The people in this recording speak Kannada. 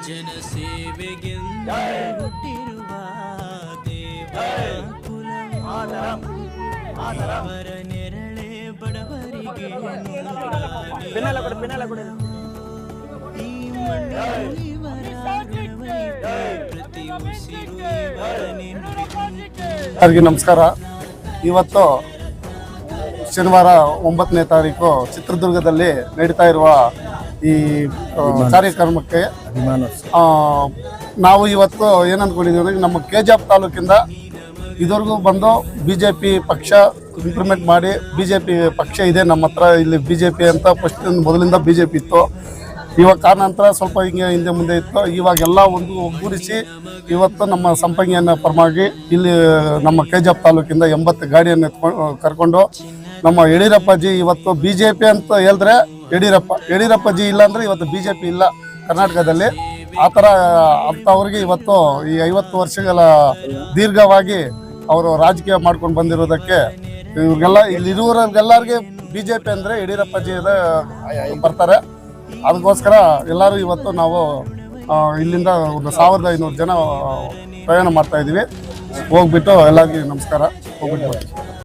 ಜನಸೇವೆಗೆಂದು ಹುಟ್ಟಿರುವ ದೇವರ ನೆರಳೆ ಬಡವರಿಗೆ ಈ ಪ್ರತಿ ಉಸಿರು ಎಲ್ಲರಿಗೂ ನಮಸ್ಕಾರ. ಇವತ್ತು ಶನಿವಾರ 9ನೇ ತಾರೀಕು ಚಿತ್ರದುರ್ಗದಲ್ಲಿ ನಡೀತಾ ಇರುವ ಈ ಕಾರ್ಯಕ್ರಮಕ್ಕೆ ನಾವು ಇವತ್ತು ಏನಂದ್ಕೊಂಡಿದ್ದೀವಿ ಅಂದರೆ ನಮ್ಮ ಕೆಜಿಎಫ್ ತಾಲೂಕಿಂದ ಇದುವರೆಗೂ ಬಂದು BJP ಪಕ್ಷ ಇಂಪ್ಲಿಮೆಂಟ್ ಮಾಡಿ BJP ಪಕ್ಷ ಇದೆ ನಮ್ಮ ಹತ್ರ. ಇಲ್ಲಿ BJP ಅಂತ ಫಸ್ಟ್ ಮೊದಲಿಂದ BJP ಇತ್ತು. ಇವಾಗ ಕಾರಣಾಂತರ ಸ್ವಲ್ಪ ಹಿಂದೆ ಮುಂದೆ ಇತ್ತು. ಇವಾಗೆಲ್ಲ ಒಂದು ಒಗ್ಗೂಡಿಸಿ ಇವತ್ತು ನಮ್ಮ ಸಂಪಂಗಿಯನ್ನು ಪರವಾಗಿ ಇಲ್ಲಿ ನಮ್ಮ ಕೆಜಿಎಫ್ ತಾಲೂಕಿಂದ 80 ಗಾಡಿಯನ್ನು ಕರ್ಕೊಂಡು ನಮ್ಮ ಯಡಿಯೂರಪ್ಪಾಜಿ ಇವತ್ತು BJP ಅಂತ ಹೇಳಿದ್ರೆ ಯಡಿಯೂರಪ್ಪಾಜಿ ಇಲ್ಲ ಅಂದರೆ ಇವತ್ತು BJP ಇಲ್ಲ ಕರ್ನಾಟಕದಲ್ಲಿ. ಆ ಥರ ಅಂಥವ್ರಿಗೆ ಇವತ್ತು ಈ 50 ವರ್ಷಗಳ ದೀರ್ಘವಾಗಿ ಅವರು ರಾಜಕೀಯ ಮಾಡ್ಕೊಂಡು ಬಂದಿರೋದಕ್ಕೆ ಇವ್ರಿಗೆಲ್ಲ ಇಲ್ಲಿರುವವ್ರಿಗೆಲ್ಲರಿಗೆ BJP ಅಂದರೆ ಯಡಿಯೂರಪ್ಪಾಜಿ ಬರ್ತಾರೆ. ಅದಕ್ಕೋಸ್ಕರ ಎಲ್ಲರೂ ಇವತ್ತು ನಾವು ಇಲ್ಲಿಂದ ಒಂದು 1500 ಜನ ಪ್ರಯಾಣ ಮಾಡ್ತಾಯಿದ್ದೀವಿ. ಹೋಗ್ಬಿಟ್ಟು ಎಲ್ಲರಿಗೂ ನಮಸ್ಕಾರ. ಹೋಗ್ಬಿಟ್ಟು